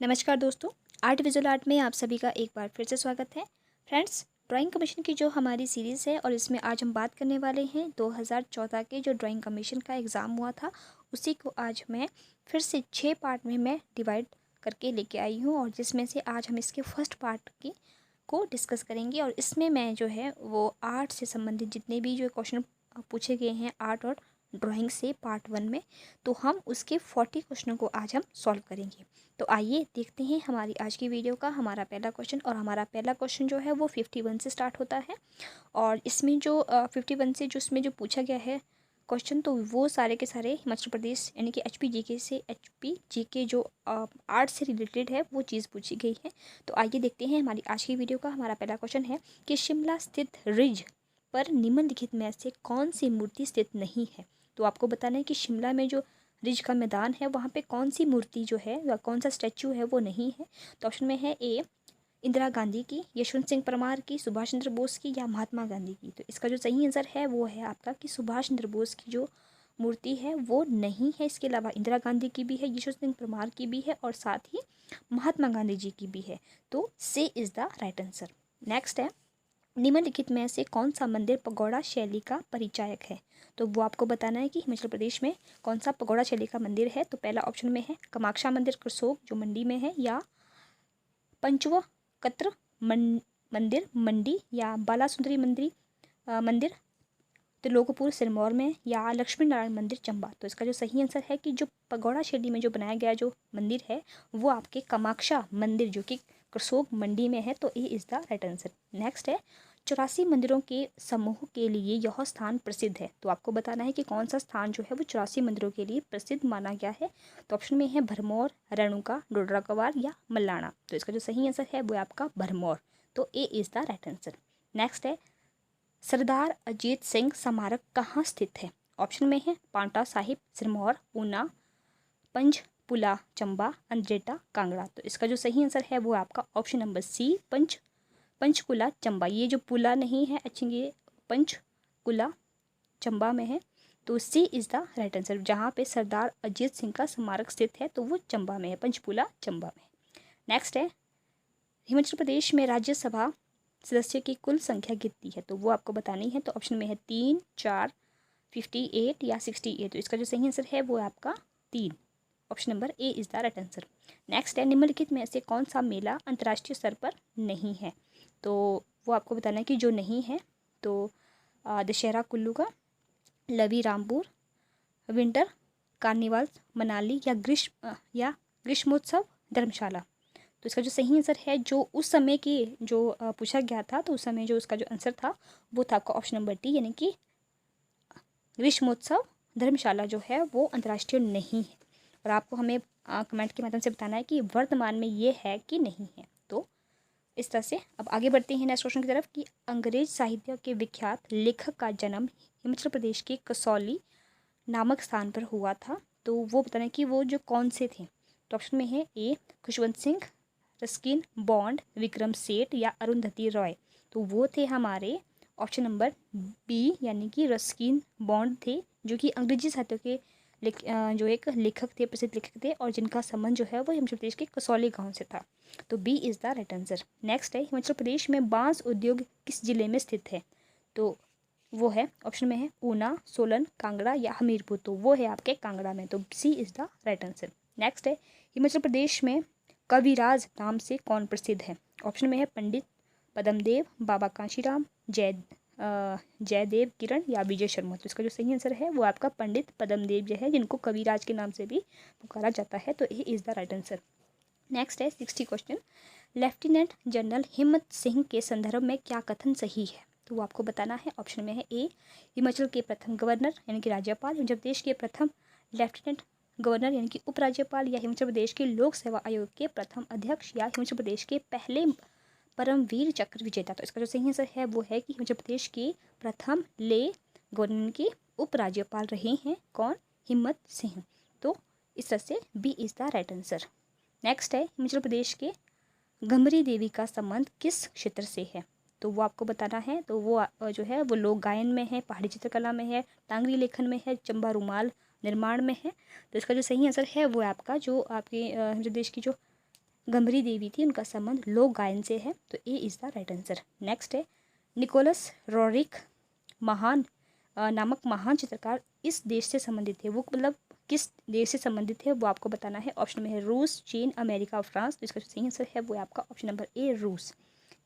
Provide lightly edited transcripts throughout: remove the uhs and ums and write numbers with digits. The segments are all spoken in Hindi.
नमस्कार दोस्तों, आर्ट विजुअल आर्ट में आप सभी का एक बार फिर से स्वागत है। फ्रेंड्स, ड्राइंग कमीशन की जो हमारी सीरीज़ है और इसमें आज हम बात करने वाले हैं 2014 के जो ड्राइंग कमीशन का एग्ज़ाम हुआ था, उसी को आज मैं फिर से 6 पार्ट में मैं डिवाइड करके लेके आई हूँ और जिसमें से आज हम इसके फर्स्ट पार्ट की को डिस्कस करेंगे। और इसमें मैं जो है वो आर्ट से संबंधित जितने भी जो क्वेश्चन पूछे गए हैं आर्ट और ड्राइंग से पार्ट 1 में, तो हम उसके 40 क्वेश्चनों को आज हम सॉल्व करेंगे। तो आइए देखते हैं हमारी आज की वीडियो का हमारा पहला क्वेश्चन। और हमारा पहला क्वेश्चन जो है वो 51 से स्टार्ट होता है और इसमें जो 51 से जो इसमें जो पूछा गया है क्वेश्चन, तो वो सारे के सारे हिमाचल प्रदेश यानी कि एचपी जीके जो आर्ट से रिलेटेड है वो चीज़ पूछी गई है। तो आइए देखते हैं हमारी आज की वीडियो का हमारा पहला क्वेश्चन है कि शिमला स्थित रिज पर निम्नलिखित में से कौन सी मूर्ति स्थित नहीं है। तो आपको बताना है कि शिमला में जो रिज का मैदान है वहाँ पे कौन सी मूर्ति जो है या कौन सा स्टैचू है वो नहीं है। तो ऑप्शन में है ए इंदिरा गांधी की, यशवंत सिंह परमार की, सुभाष चंद्र बोस की या महात्मा गांधी की। तो इसका जो सही आंसर है वो है आपका कि सुभाष चंद्र बोस की जो मूर्ति है वो नहीं है। इसके अलावा इंदिरा गांधी की भी है, यशवंत सिंह परमार की भी है और साथ ही महात्मा गांधी जी की भी है। तो C is the right answer. Next है, निम्नलिखित में से कौन सा मंदिर पगोड़ा शैली का परिचायक है। तो वो आपको बताना है कि हिमाचल प्रदेश में कौन सा पगोड़ा शैली का मंदिर है। तो पहला ऑप्शन में है कामाक्षा मंदिर करसोग जो मंडी में है, या पंचवकत्र मंदिर मंडी, या बालासुंदरी मंदिर त्रिलोकपुर सिरमौर में, या लक्ष्मी नारायण मंदिर चंबा। तो इसका जो सही आंसर है कि जो पगोड़ा शैली में जो बनाया गया जो मंदिर है वो आपके कामाक्षा मंदिर जो कि करसोग मंडी में है। तो A is the right answer. Next है, 84 मंदिरों के समूह के लिए यह स्थान प्रसिद्ध है। तो आपको बताना है कि कौन सा स्थान जो है वो 84 मंदिरों के लिए प्रसिद्ध माना गया है। तो ऑप्शन में है भरमौर, रेणुका, डोडरा कवार या मल्लाना। तो इसका जो सही आंसर है वो आपका भरमौर। तो A is the right answer. Next है, सरदार अजीत सिंह स्मारक कहाँ स्थित है। ऑप्शन में है पांवटा साहिब, सिरमौर, ऊना, पंचपुला चंबा, अंद्रेटा, कांगड़ा। तो इसका जो सही आंसर है वो आपका option number C Panchkula Chamba. ये जो पुला नहीं है एक्चुअली ये पंचकुला चंबा में है। तो C is the right answer. जहाँ पे सरदार अजीत सिंह का स्मारक स्थित है तो वो चंबा में है, पंचकुला चंबा में। नेक्स्ट है, हिमाचल प्रदेश में राज्यसभा सदस्य की कुल संख्या कितनी है। तो वो आपको बतानी है। तो ऑप्शन में है 3, 4, 58 या 68। तो इसका जो सही आंसर है वो आपका 3, option number A is the right answer. Next है, निम्नलिखित में से कौन सा मेला अंतर्राष्ट्रीय स्तर पर नहीं है। तो वो आपको बताना है कि जो नहीं है। तो दशहरा कुल्लू का, लवी रामपुर, विंटर कार्निवाल मनाली, या ग्रीष्मोत्सव धर्मशाला। तो इसका जो सही आंसर है जो उस समय की जो पूछा गया था, तो उस समय जो उसका जो आंसर था वो था आपका ऑप्शन नंबर डी, यानी कि ग्रीष्मोत्सव धर्मशाला जो है वो अंतर्राष्ट्रीय नहीं है। और आपको हमें कमेंट के माध्यम से बताना है कि वर्तमान में ये है कि नहीं है। तो इस तरह से अब आगे बढ़ते हैं नेक्स्ट क्वेश्चन की तरफ कि अंग्रेज साहित्य के विख्यात लेखक का जन्म हिमाचल प्रदेश के कसौली नामक स्थान पर हुआ था। तो वो बताना है कि वो जो कौन से थे। तो ऑप्शन में है ए खुशवंत सिंह, रस्किन बॉन्ड, विक्रम सेठ या अरुंधति रॉय। तो वो थे हमारे ऑप्शन नंबर बी, यानी कि रस्किन बॉन्ड थे, जो कि अंग्रेजी साहित्य के जो एक लेखक थे, प्रसिद्ध लेखक थे और जिनका संबंध जो है वो हिमाचल प्रदेश के कसौली गांव से था। तो B is the right answer. Next है, हिमाचल प्रदेश में बांस उद्योग किस जिले में स्थित है। तो वो है ऑप्शन में है ऊना, सोलन, कांगड़ा या हमीरपुर। तो वो है आपके कांगड़ा में। तो C is the right answer. Next है, हिमाचल प्रदेश में कविराज नाम से कौन प्रसिद्ध है। ऑप्शन में है पंडित पद्मदेव, बाबा कांशीराम, जयदेव किरण या विजय शर्मा। तो इसका जो सही आंसर है वो आपका पंडित पद्मदेव जो है, जिनको कविराज के नाम से भी पुकारा जाता है। तो ये is the right answer. Next है 60 क्वेश्चन, लेफ्टिनेंट जनरल हिम्मत सिंह के संदर्भ में क्या कथन सही है। तो वो आपको बताना है। ऑप्शन में है ए हिमाचल के प्रथम गवर्नर यानी कि राज्यपाल, हिमाचल प्रदेश के प्रथम लेफ्टिनेंट गवर्नर यानी कि उपराज्यपाल, या हिमाचल प्रदेश के लोक सेवा आयोग के प्रथम अध्यक्ष, या हिमाचल प्रदेश के पहले परमवीर चक्र विजेता। तो इसका जो सही आंसर है वो है कि हिमाचल प्रदेश के प्रथम ले गवर्नर के उपराज्यपाल रहे हैं कौन, हिम्मत सिंह। तो इस तरह से B is the right answer. Next है, हिमाचल प्रदेश के गमरी देवी का संबंध किस क्षेत्र से है। तो वो आपको बताना है। तो वो जो है वो लोक गायन में है, पहाड़ी चित्रकला में है, टांगरी लेखन में है, चंबा रुमाल निर्माण में है। तो इसका जो सही आंसर है वो आपका जो आपके हिमाचल प्रदेश की जो गंभरी देवी थी उनका संबंध लोक गायन से है, तो A is the right answer. Next है निकोलस रोरिक महान नामक महान चित्रकार इस देश से संबंधित थे, वो मतलब किस देश से संबंधित है वो आपको बताना है। ऑप्शन में है रूस, चीन, अमेरिका और फ्रांस, तो इसका जो सही आंसर है वो है आपका ऑप्शन नंबर ए रूस,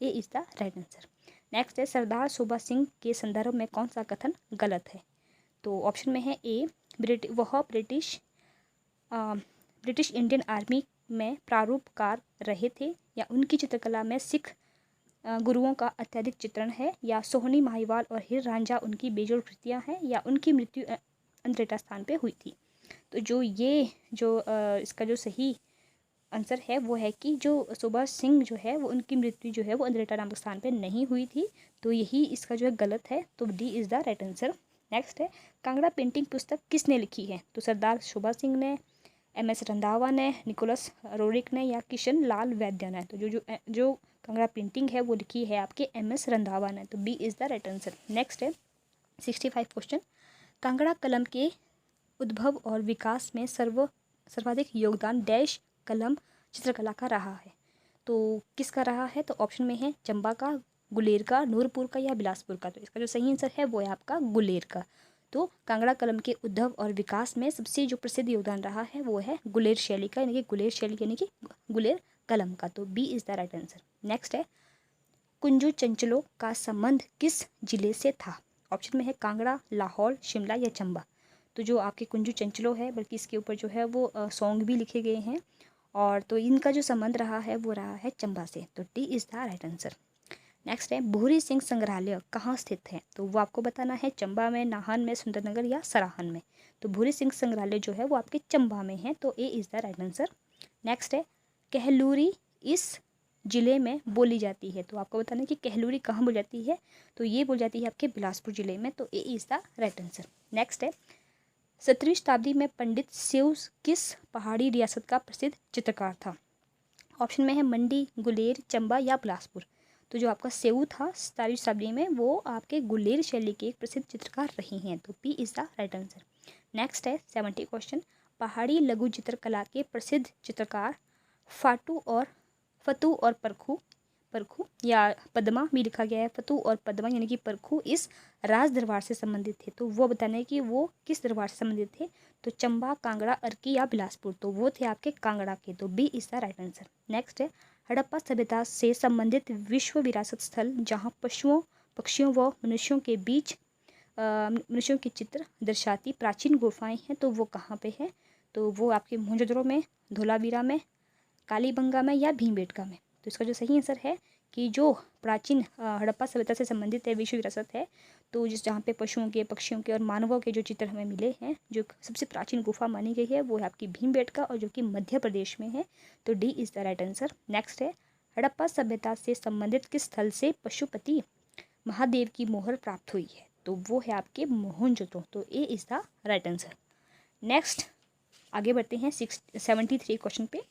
A is the right answer. Next है सरदार सूबा सिंह के संदर्भ में कौन सा कथन गलत है, तो ऑप्शन में है ए वह ब्रिटिश इंडियन आर्मी में प्रारूपकार रहे थे, या उनकी चित्रकला में सिख गुरुओं का अत्यधिक चित्रण है, या सोहनी माहीवाल और हीर रांझा उनकी बेजोड़ कृतियाँ हैं, या उनकी मृत्यु अंद्रेटा स्थान पे हुई थी। तो इसका जो सही आंसर है वो है कि जो सूबा सिंह जो है वो उनकी मृत्यु जो है वो अंद्रेटा नामक स्थान पे नहीं हुई थी, तो यही इसका जो है गलत है, तो D is the right answer. Next है कांगड़ा पेंटिंग पुस्तक किसने लिखी है, तो सरदार सूबा सिंह ने, एम.एस. रंधावा ने, निकोलस रोरिक ने, या किशन लाल वैद्य ने, तो जो कांगड़ा पेंटिंग है वो लिखी है आपके एम.एस. रंधावा ने, तो B is the right answer. Next है 65 क्वेश्चन, कांगड़ा कलम के उद्भव और विकास में सर्वाधिक योगदान डैश कलम चित्रकला का रहा है, तो किसका रहा है, तो ऑप्शन में है चंबा का, गुलेर का, नूरपुर का, या बिलासपुर का, तो इसका जो सही आंसर है वो है आपका गुलेर का। तो कांगड़ा कलम के उद्भव और विकास में सबसे जो प्रसिद्ध योगदान रहा है वो है गुलेर शैली का, यानी कि गुलेर शैली यानी कि गुलेर कलम का, तो B is the right answer. Next है कुंजू चंचलों का संबंध किस जिले से था, ऑप्शन में है कांगड़ा, लाहौल, शिमला, या चंबा, तो जो आपके कुंजू चंचलो है, बल्कि इसके ऊपर जो है वो सॉन्ग भी लिखे गए हैं, और तो इनका जो संबंध रहा है वो रहा है चंबा से, तो D is the right answer. Next है भूरी सिंह संग्रहालय कहाँ स्थित है, तो वो आपको बताना है चंबा में, नाहन में, सुंदरनगर, या सराहन में, तो भूरी सिंह संग्रहालय जो है वो आपके चंबा में है, तो A is the right answer. Next है कहलूरी इस जिले में बोली जाती है, तो आपको बताना है कि कहलूरी कहाँ बोली जाती है, तो ये बोली जाती है आपके बिलासपुर जिले में, तो A is the right answer. Next है 17वीं शताब्दी में पंडित सेऊ किस पहाड़ी रियासत का प्रसिद्ध चित्रकार था, ऑप्शन में है मंडी, गुलेर, चंबा, या बिलासपुर, तो जो आपका सेऊ था 17वीं शताब्दी में वो आपके गुलेर शैली के एक प्रसिद्ध चित्रकार रही हैं, तो P is the right answer. Next है 70 क्वेश्चन, पहाड़ी लघु चित्रकला के प्रसिद्ध चित्रकार फतू और परखू या पद्मा भी लिखा गया है, फतू और पद्मा यानी कि परखू इस राज दरबार से संबंधित थे, तो वो बताना है कि वो किस दरबार से संबंधित थे, तो चंबा, कांगड़ा, अर्की, या बिलासपुर, तो वो थे आपके कांगड़ा के, तो B is the right answer. Next है हड़प्पा सभ्यता से संबंधित विश्व विरासत स्थल जहाँ पशुओं, पक्षियों व मनुष्यों के बीच मनुष्यों के चित्र दर्शाती प्राचीन गुफाएं हैं, तो वो कहाँ पे है, तो वो आपके मोहनजोदड़ो में, धोलावीरा में, कालीबंगा में, या भीमबेटका में, तो इसका जो सही आंसर है कि जो प्राचीन हड़प्पा सभ्यता से संबंधित है विश्व विरासत है, तो जहाँ पे पशुओं के, पक्षियों के और मानवों के जो चित्र हमें मिले हैं, जो सबसे प्राचीन गुफा मानी गई है वो है आपकी भीमबेटका, और जो कि मध्य प्रदेश में है, तो D is the right answer. Next है हड़प्पा सभ्यता से संबंधित किस स्थल से पशुपति महादेव की मोहर प्राप्त हुई है, तो वो है आपके मोहनजोदड़ो, तो A is the right answer. Next आगे बढ़ते हैं 73 क्वेश्चन पे,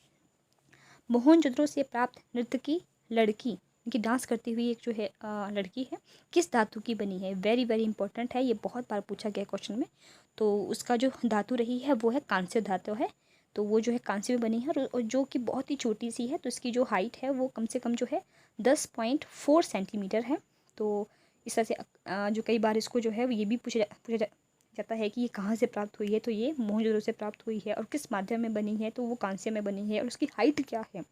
मोहनजोदड़ो से प्राप्त नृत्य की लड़की कि डांस करती हुई एक जो है लड़की है किस धातु की बनी है, वेरी वेरी इंपॉर्टेंट है, ये बहुत बार पूछा गया क्वेश्चन में, तो उसका जो धातु रही है वो है कांस्य धातु है, तो वो जो है कांस्य में बनी है, और जो कि बहुत ही छोटी सी है, तो इसकी जो हाइट है वो कम से कम जो है 10.4 सेंटीमीटर है, तो इस तरह से जो कई बार इसको जो है ये भी पूछा जाता है कि ये कहाँ से प्राप्त हुई है, तो ये मोहनजोदड़ो से प्राप्त हुई है, और किस माध्यम में बनी है, तो वो कांस्य में बनी है, और उसकी हाइट क्या है,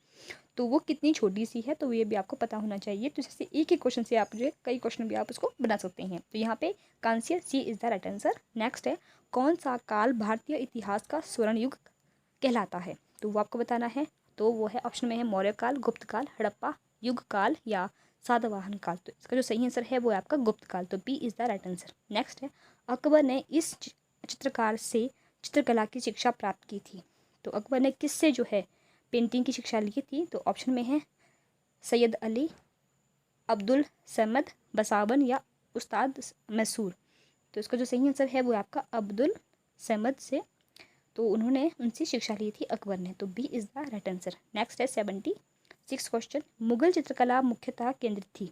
तो वो कितनी छोटी सी है, तो ये भी आपको पता होना चाहिए, तो जैसे एक ही क्वेश्चन से आप जो है कई क्वेश्चन भी आप उसको बना सकते हैं, तो यहाँ पे कांस्य C is the right answer. Next है कौन सा काल भारतीय इतिहास का स्वर्ण युग कहलाता है, तो वो आपको बताना है, तो वो है ऑप्शन में है मौर्य काल, गुप्त काल, हड़प्पा युग काल, या सातवाहन काल, तो इसका जो सही आंसर है वो है आपका गुप्त काल, तो B is the right answer. Next है अकबर ने इस चित्रकार से चित्रकला की शिक्षा प्राप्त की थी, तो अकबर ने किससे जो है पेंटिंग की शिक्षा ली थी, तो ऑप्शन में है सैयद अली, अब्दुल समद बसावन, या उस्ताद मैसूर, तो इसका जो सही आंसर है वो आपका अब्दुल समद से, तो उन्होंने उनसे शिक्षा ली थी अकबर ने, तो B is the right answer. Next है 76 क्वेश्चन, मुगल चित्रकला मुख्यतः केंद्रित थी,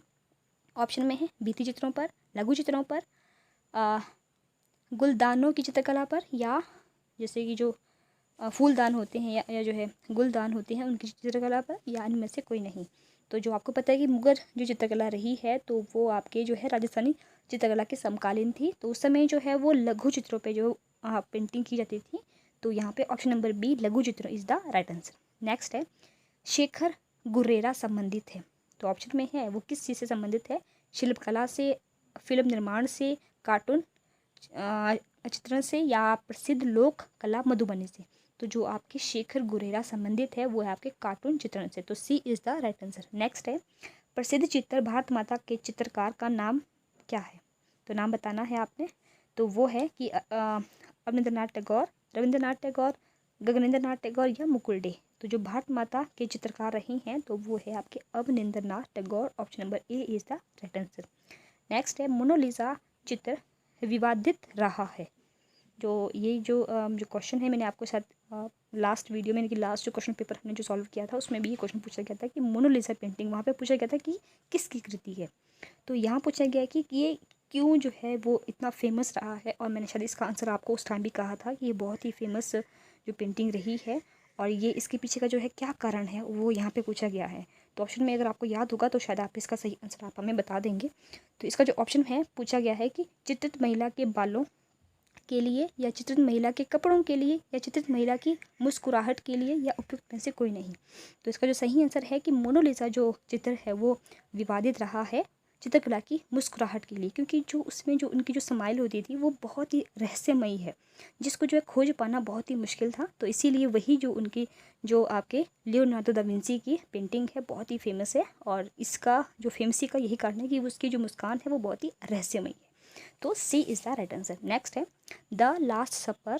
ऑप्शन में है भित्ति चित्रों पर, लघु चित्रों पर, गुलदानों की चित्रकला पर, या जैसे कि जो फूलदान होते हैं या जो है गुलदान होते हैं उनकी चित्रकला पर, या इनमें से कोई नहीं। तो जो आपको पता है कि मुग़ल जो चित्रकला रही है तो वो आपके जो है राजस्थानी चित्रकला के समकालीन थी। तो उस समय जो है वो लघु चित्रों पे जो पेंटिंग की जाती थी। तो यहाँ पे ऑप्शन नंबर बी लघु चित्र is the right answer. Next है शेखर गुरेरा संबंधित है। तो ऑप्शन में है वो किस चीज़ से संबंधित है? शिल्पकला से, फिल्म निर्माण से, कार्टून चित्रण से, या प्रसिद्ध लोक कला मधुबनी से। तो जो आपके शेखर गुरेरा संबंधित है वो है आपके कार्टून चित्रण से। तो C is the right answer. Next है प्रसिद्ध चित्र भारत माता के चित्रकार का नाम क्या है? तो नाम बताना है आपने। तो वो है कि अवनींद्रनाथ टैगोर, रविंद्रनाथ टैगोर, गगनेंद्रनाथ टैगोर या मुकुल डे। तो जो भारत माता के चित्रकार रही हैं तो वो है आपके Abanindranath Tagore. Option number A is the right answer. Next है मोनालिसा चित्र विवादित रहा है। जो क्वेश्चन है मैंने आपको शायद लास्ट वीडियो में कि लास्ट जो क्वेश्चन पेपर हमने जो सॉल्व किया था उसमें भी ये क्वेश्चन पूछा गया था कि मोनालिसा पेंटिंग, वहाँ पे पूछा गया था कि किसकी कृति है। तो यहाँ पूछा गया कि ये क्यों जो है वो इतना फेमस रहा है, और मैंने शायद इसका आंसर आपको उस टाइम भी कहा था कि ये बहुत ही फेमस जो पेंटिंग रही है और ये इसके पीछे का जो है क्या कारण है वो यहाँ पे पूछा गया है। तो ऑप्शन में अगर आपको याद होगा तो शायद आप इसका सही आंसर आप हमें बता देंगे। तो इसका जो ऑप्शन है पूछा गया है कि चित्रित महिला के बालों के लिए, या चित्रित महिला के कपड़ों के लिए, या चित्रित महिला की मुस्कुराहट के लिए, या उपयुक्त में से कोई नहीं। तो इसका जो सही आंसर है कि मोनालिसा जो चित्र है वो विवादित रहा है चित्रकला की मुस्कुराहट के लिए, क्योंकि जो उसमें जो उनकी जो स्माइल होती थी वो बहुत ही रहस्यमयी है, जिसको जो है खोज पाना बहुत ही मुश्किल था। तो इसीलिए वही जो उनकी जो आपके लियोनार्डो दा विंची की पेंटिंग है बहुत ही फेमस है, और इसका जो फेमसी का यही कारण है कि उसकी जो मुस्कान है वो बहुत ही रहस्यमयी है। तो C is the right answer. Next है द लास्ट सपर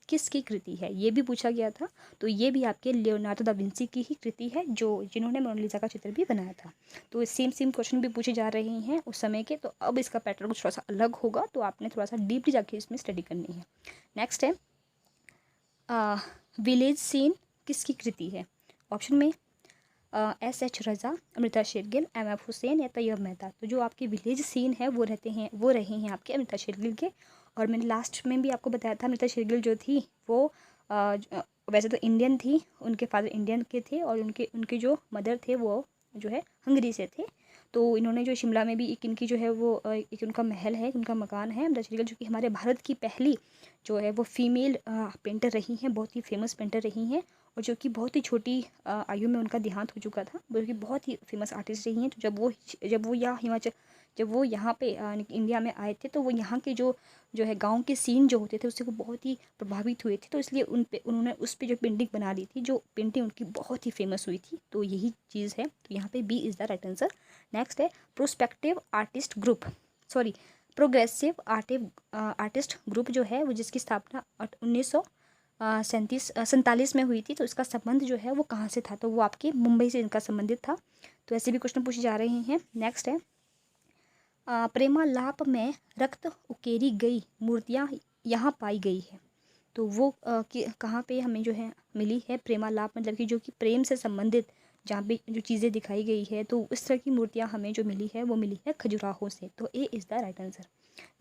किसकी कृति है? ये भी पूछा गया था। तो ये भी आपके लियोनार्डो दा विंची की ही कृति है, जो जिन्होंने मोनालिसा का चित्र भी बनाया था। तो सेम क्वेश्चन भी पूछे जा रहे हैं उस समय के। तो अब इसका पैटर्न कुछ थोड़ा सा अलग होगा, तो आपने थोड़ा सा डीपली जाके इसमें स्टडी करनी है। नेक्स्ट है विलेज सीन किसकी कृति है? ऑप्शन में एस.एच. रज़ा, अमृता शेरगिल, एम.एफ. हुसैन या तैयब मेहता। तो जो आपके विलेज सीन है वो रहे हैं आपके अमृता शेरगिल के। और मैंने लास्ट में भी आपको बताया था अमृता शेरगिल जो थी वो वैसे तो इंडियन थी, उनके फादर इंडियन के थे और उनके जो मदर थे वो जो है हंगरी से थे। तो इन्होंने जो शिमला में भी एक इनकी जो है वो एक उनका महल है, उनका मकान है अमृता शेरगिल, जो कि हमारे भारत की पहली जो है वो फीमेल पेंटर रही हैं, बहुत ही फेमस पेंटर रही हैं, और जो कि बहुत ही छोटी आयु में उनका देहांत हो चुका था। जो कि बहुत ही फेमस आर्टिस्ट रही हैं। तो जब वो यहाँ पे इंडिया में आए थे तो वो यहाँ के जो है गांव के सीन जो होते थे उससे वो बहुत ही प्रभावित हुए थे। तो इसलिए उन्होंने उस पर जो पेंटिंग बना दी थी, जो पेंटिंग उनकी बहुत ही फेमस हुई थी। तो यही चीज़ है। तो यहाँ पे B is the right answer. Next है prospective artist group, sorry progressive artist group जो है वो जिसकी स्थापना 1947 में हुई थी। तो इसका संबंध जो है वो कहाँ से था? तो वो आपके मुंबई से इनका संबंधित था। तो ऐसे भी क्वेश्चन पूछे जा रहे हैं। नेक्स्ट है प्रेमालाप में रक्त उकेरी गई मूर्तियाँ यहाँ पाई गई है। तो वो कहाँ पे हमें जो है मिली है प्रेमालाप, मतलब कि जो कि प्रेम से संबंधित जहाँ पे जो चीज़ें दिखाई गई है, तो इस तरह की मूर्तियाँ हमें जो मिली है वो मिली है खजुराहो से। तो A is the right answer.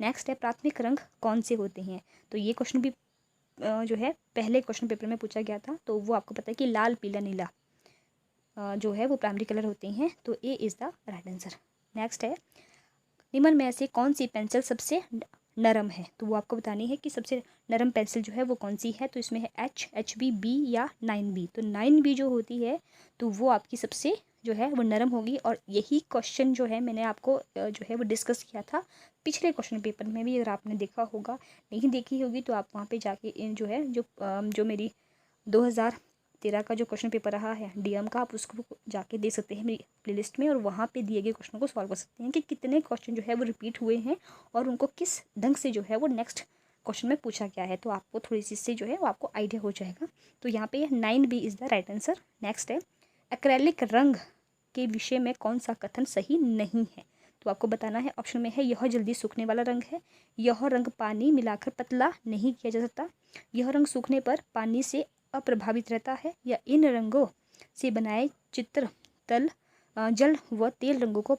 Next है प्राथमिक रंग कौन से होते हैं? तो ये क्वेश्चन भी जो है पहले क्वेश्चन पेपर में पूछा गया था। तो वो आपको पता है कि लाल, पीला, नीला जो है वो प्राइमरी कलर होते हैं। तो A is the right answer. Next है निम्न में से कौन सी पेंसिल सबसे नरम है? तो वो आपको बतानी है कि सबसे नरम पेंसिल जो है वो कौन सी है। तो इसमें है HB, B या 9B। तो 9B जो होती है तो वो आपकी सबसे जो है वो नरम होगी। और यही क्वेश्चन जो है मैंने आपको जो है वो डिस्कस किया था पिछले क्वेश्चन पेपर में भी। अगर आपने देखा होगा, नहीं देखी होगी तो आप वहाँ पे जाके इन जो है जो मेरी 2013 का जो क्वेश्चन पेपर रहा है DM का, आप उसको जाके दे सकते हैं मेरी प्लेलिस्ट में, और वहाँ पे दिए गए क्वेश्चन को सॉल्व कर सकते हैं कि कितने क्वेश्चन जो है वो रिपीट हुए हैं और उनको किस ढंग से जो है वो नेक्स्ट क्वेश्चन में पूछा गया है। तो आपको थोड़ी सी से जो है वो आपको आइडिया हो जाएगा। तो यहाँ पे 9B is the right answer. Next है एक्रेलिक रंग के विषय में कौन सा कथन सही नहीं है? तो आपको बताना है। ऑप्शन में है यह जल्दी सूखने वाला रंग है, यह रंग पानी मिलाकर पतला नहीं किया जा सकता, यह रंग सूखने पर पानी से अप्रभावित रहता है, या इन रंगों से बनाए चित्र जल व तेल रंगों को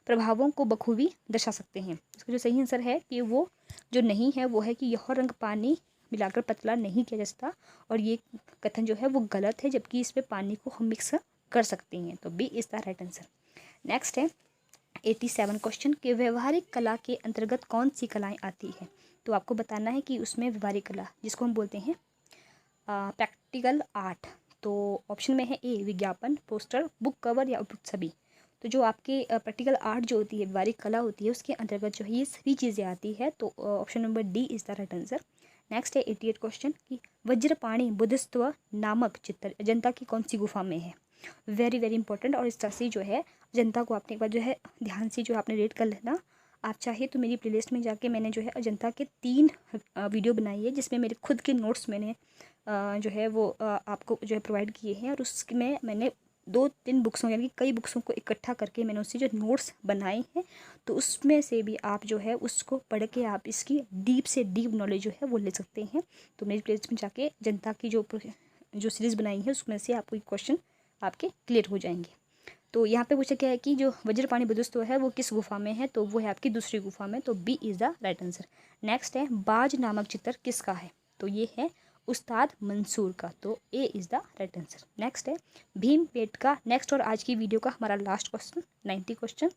प्रभावों को बखूबी दर्शा सकते हैं। इसका जो सही आंसर है कि वो जो नहीं है वो है कि यह रंग पानी मिलाकर पतला नहीं किया जा सकता, और ये कथन जो है वो गलत है, जबकि इसमें पानी को हम मिक्स कर सकते हैं। तो B is the right answer. Next है 87 क्वेश्चन कि व्यवहारिक कला के अंतर्गत कौन सी कलाएँ आती है। तो आपको बताना है कि उसमें व्यवहारिक कला जिसको हम बोलते हैं प्रैक्टिकल आर्ट। तो ऑप्शन में है ए विज्ञापन, पोस्टर, बुक कवर या उपयुक्त सभी। तो जो आपके प्रैक्टिकल आर्ट जो होती है, व्यवहारिक कला होती है, उसके अंतर्गत जो है ये सभी चीज़ें आती है। तो option number D is the right answer. Next है 88 क्वेश्चन कि वज्रपाणी बुद्धस्त्व नामक चित्र अजंता की कौन सी गुफा में है। वेरी वेरी इंपॉर्टेंट, और इस तरह से जो है अजंता को आपने एक बार जो है ध्यान से जो आपने रेड कर लेना। आप चाहे तो मेरी प्लेलिस्ट में जाके मैंने जो है अजंता के 3 वीडियो बनाई है, जिसमें मेरे खुद के नोट्स मैंने जो है वो आपको जो है प्रोवाइड किए हैं, और उसमें मैंने 2-3 बुक्सों यानी कई बुक्सों को इकट्ठा करके मैंने उससे जो नोट्स बनाए हैं। तो उसमें से भी आप जो है उसको पढ़ के आप इसकी डीप से डीप नॉलेज जो है वो ले सकते हैं। तो मेरी प्लेलिस्ट में जाके जनता की जो सीरीज़ बनाई है उसमें से आपको क्वेश्चन आपके क्लियर हो जाएंगे। तो यहाँ पे पूछा क्या है कि जो वज्रपाणी बुद्धस्त्व है वो किस गुफा में है। तो वो है आपकी दूसरी गुफा में। तो B is the right answer. Next है बाज नामक चित्र किसका है। तो ये है उस्ताद मंसूर का। तो A is the right answer. Next है भीमबेटका। नेक्स्ट और आज की वीडियो का हमारा लास्ट क्वेश्चन 90 क्वेश्चन,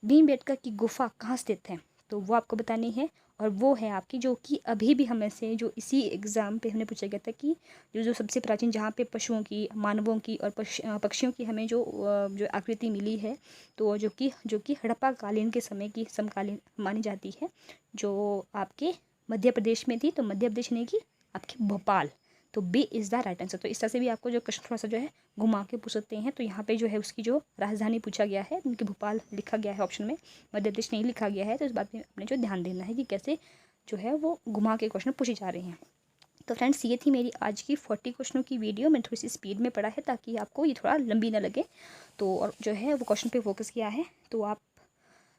भीमबेटका की गुफा कहाँ स्थित है। तो वो आपको बतानी है, और वो है आपकी जो कि अभी भी हमें से जो इसी एग्ज़ाम पे हमने पूछा गया था कि जो सबसे प्राचीन जहाँ पे पशुओं की, मानवों की और पक्षियों की हमें जो आकृति मिली है, तो जो कि हड़प्पा कालीन के समय की समकालीन मानी जाती है, जो आपके मध्य प्रदेश में थी। तो मध्य प्रदेश नहीं की आपके भोपाल। तो B is the right answer. तो इस तरह से भी आपको जो क्वेश्चन थोड़ा सा जो है घुमा के पूछ सकते हैं। तो यहाँ पे जो है उसकी जो राजधानी पूछा गया है, उनकी भोपाल लिखा गया है ऑप्शन में, मध्य प्रदेश नहीं लिखा गया है। तो इस बात में आपने जो ध्यान देना है कि कैसे जो है वो घुमा के क्वेश्चन पूछे जा रहे हैं। तो फ्रेंड्स ये थी मेरी आज की 40 क्वेश्चनों की वीडियो। मैंने थोड़ी सी स्पीड में पढ़ा है ताकि आपको ये थोड़ा लंबी ना लगे। तो और जो है वो क्वेश्चन पे फोकस किया है। तो आप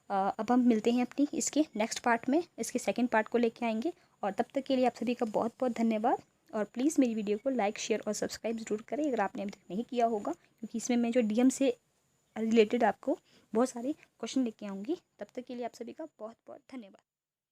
अब हम मिलते हैं अपनी इसके नेक्स्ट पार्ट में, इसके सेकंड पार्ट को लेके आएंगे। और तब तक के लिए आप सभी का बहुत बहुत धन्यवाद। और प्लीज़ मेरी वीडियो को लाइक, शेयर और सब्सक्राइब ज़रूर करें अगर आपने अभी तक नहीं किया होगा, क्योंकि इसमें मैं जो डीएम से रिलेटेड आपको बहुत सारे क्वेश्चन लेके आऊँगी। तब तक के लिए आप सभी का बहुत बहुत धन्यवाद।